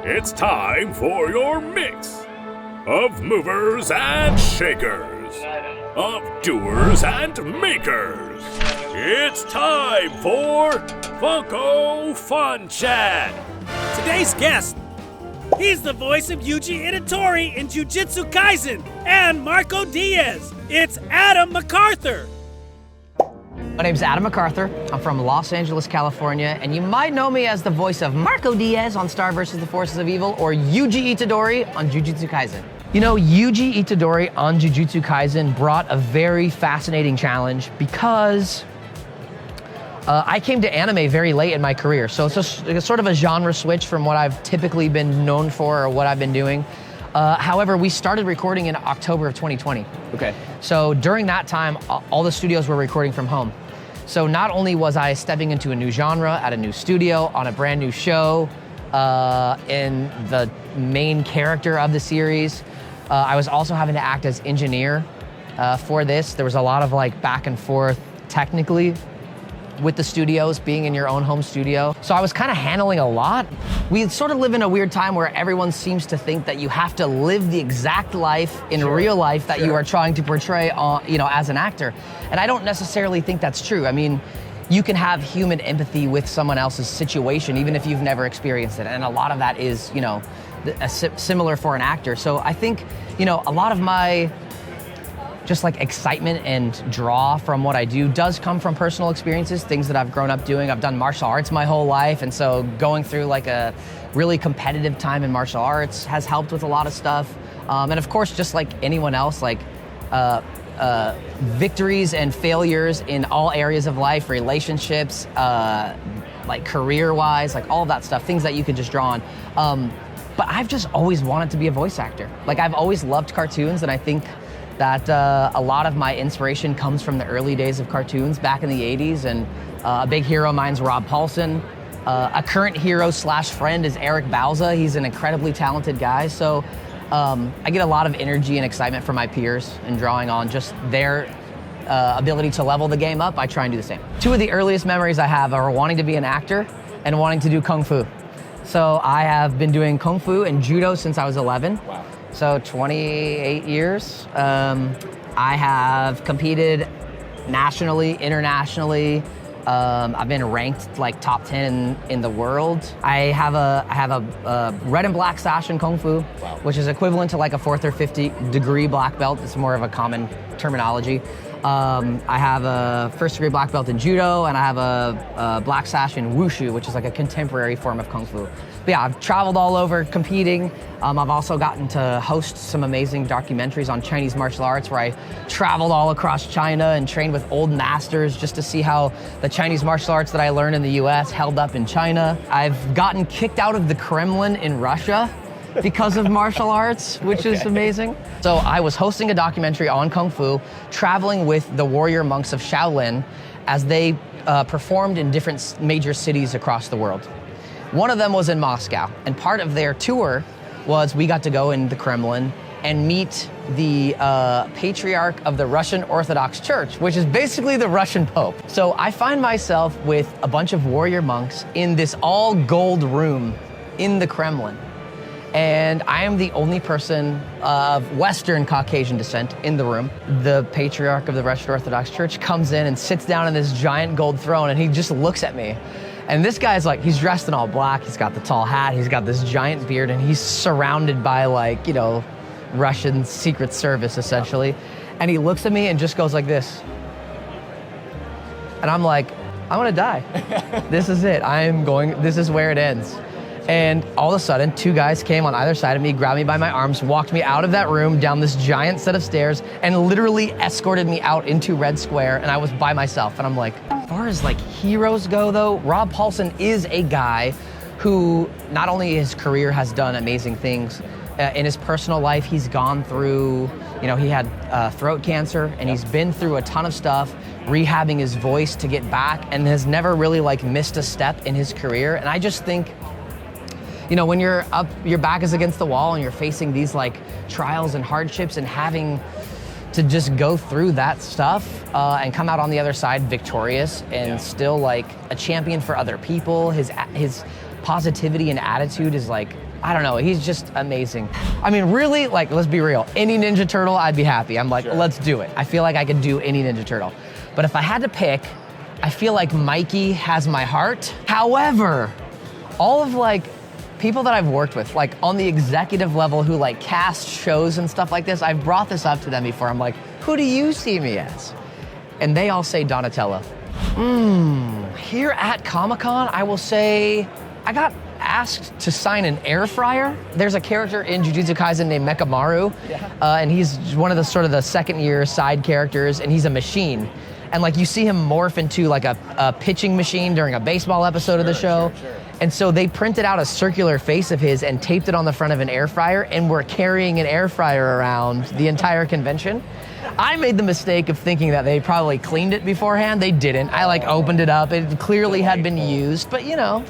It's time for your mix of movers and shakers, of doers and makers. It's time for Funko Fun Chat. Today's guest, he's the voice of Yuji Itadori in Jujutsu Kaisen and Marco Diaz. It's Adam McArthur. My name's Adam McArthur. I'm from Los Angeles, California, and you might know me as the voice of Marco Diaz on Star vs. the Forces of Evil or Yuji Itadori on Jujutsu Kaisen. You know, Yuji Itadori on Jujutsu Kaisen brought a very fascinating challenge because I came to anime very late in my career. So it's sort of a genre switch from what I've typically been known for or what I've been doing. However, we started recording in October of 2020. Okay. So during that time, all the studios were recording from home. So not only was I stepping into a new genre at a new studio on a brand new show in the main character of the series, I was also having to act as engineer for this. There was a lot of like back and forth technically with the studios, being in your own home studio. So I was kind of handling a lot. We sort of live in a weird time where everyone seems to think that you have to live the exact life in real life that you are trying to portray as an actor. And I don't necessarily think that's true. I mean, you can have human empathy with someone else's situation, even if you've never experienced it. And a lot of that is, similar for an actor. So I think, a lot of my just like excitement and draw from what I do does come from personal experiences, things that I've grown up doing. I've done martial arts my whole life, and so going through like a really competitive time in martial arts has helped with a lot of stuff. And of course, just like anyone else, like victories and failures in all areas of life, relationships, like career-wise, like all of that stuff, things that you can just draw on. But I've just always wanted to be a voice actor. Like I've always loved cartoons, and I think that a lot of my inspiration comes from the early days of cartoons back in the 80s, and a big hero of mine's Rob Paulsen. A current hero / friend is Eric Bauza. He's an incredibly talented guy, so I get a lot of energy and excitement from my peers in drawing on just their ability to level the game up. I try and do the same. Two of the earliest memories I have are wanting to be an actor and wanting to do Kung Fu. So I have been doing Kung Fu and Judo since I was 11. Wow. So 28 years. I have competed nationally, internationally. I've been ranked like top 10 in the world. I have a red and black sash in Kung Fu, Wow. which is equivalent to like a 4th or 5th degree black belt. It's more of a common terminology. I have a 1st degree black belt in Judo, and I have a black sash in Wushu, which is like a contemporary form of Kung Fu. But yeah, I've traveled all over competing. I've also gotten to host some amazing documentaries on Chinese martial arts where I traveled all across China and trained with old masters just to see how the Chinese martial arts that I learned in the US held up in China. I've gotten kicked out of the Kremlin in Russia because of martial arts, which is amazing. So I was hosting a documentary on Kung Fu, traveling with the warrior monks of Shaolin as they performed in different major cities across the world. One of them was in Moscow, and part of their tour was we got to go in the Kremlin and meet the patriarch of the Russian Orthodox Church, which is basically the Russian Pope. So I find myself with a bunch of warrior monks in this all gold room in the Kremlin. And I am the only person of Western Caucasian descent in the room. The patriarch of the Russian Orthodox Church comes in and sits down on this giant gold throne, and he just looks at me. And this guy's like, he's dressed in all black, he's got the tall hat, he's got this giant beard, and he's surrounded by like, Russian Secret Service essentially. And he looks at me and just goes like this. And I'm like, I'm gonna die. This is it, this is where it ends. And all of a sudden, two guys came on either side of me, grabbed me by my arms, walked me out of that room, down this giant set of stairs, and literally escorted me out into Red Square, and I was by myself. And I'm like, as far as like heroes go though, Rob Paulsen is a guy who not only his career has done amazing things, in his personal life, he's gone through, he had throat cancer, and he's been through a ton of stuff, rehabbing his voice to get back, and has never really like missed a step in his career. And I just think, when you're up, your back is against the wall and you're facing these like trials and hardships and having to just go through that stuff and come out on the other side victorious and still like a champion for other people. His positivity and attitude is like I don't know, he's just amazing. I mean, really, like, let's be real. Any Ninja Turtle, I'd be happy. I'm like, let's do it. I feel like I could do any Ninja Turtle. But if I had to pick, I feel like Mikey has my heart. However, all of like people that I've worked with, like on the executive level who like cast shows and stuff like this, I've brought this up to them before. I'm like, who do you see me as? And they all say Donatello. Here at Comic-Con, I will say I got asked to sign an air fryer. There's a character in Jujutsu Kaisen named McArthur, and he's one of the sort of the second year side characters, and he's a machine. And like you see him morph into like a pitching machine during a baseball episode of the show. And so they printed out a circular face of his and taped it on the front of an air fryer, and we're carrying an air fryer around the entire convention. I made the mistake of thinking that they probably cleaned it beforehand. They didn't. I like opened it up. It clearly had been used, but you know,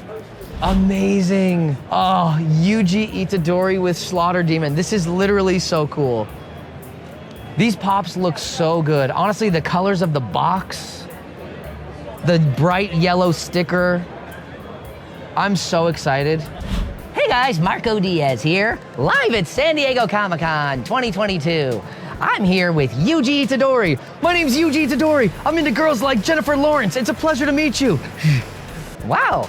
amazing. Oh, Yuji Itadori with Slaughter Demon. This is literally so cool. These pops look so good. Honestly, the colors of the box, the bright yellow sticker, I'm so excited. Hey guys, Marco Diaz here, live at San Diego Comic-Con 2022. I'm here with Yuji Itadori. My name's Yuji Itadori. I'm into girls like Jennifer Lawrence. It's a pleasure to meet you. Wow,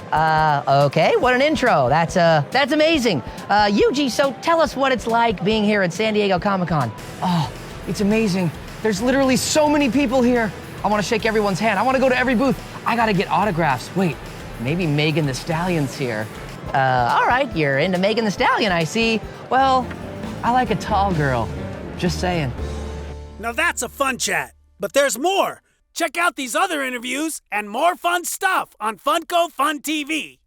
okay, what an intro. That's amazing. Yuji, so tell us what it's like being here at San Diego Comic-Con. Oh, it's amazing. There's literally so many people here. I want to shake everyone's hand. I want to go to every booth. I got to get autographs. Wait, maybe Megan Thee Stallion's here. All right, you're into Megan Thee Stallion, I see. Well, I like a tall girl. Just saying. Now that's a fun chat, but there's more. Check out these other interviews and more fun stuff on Funko Fun TV.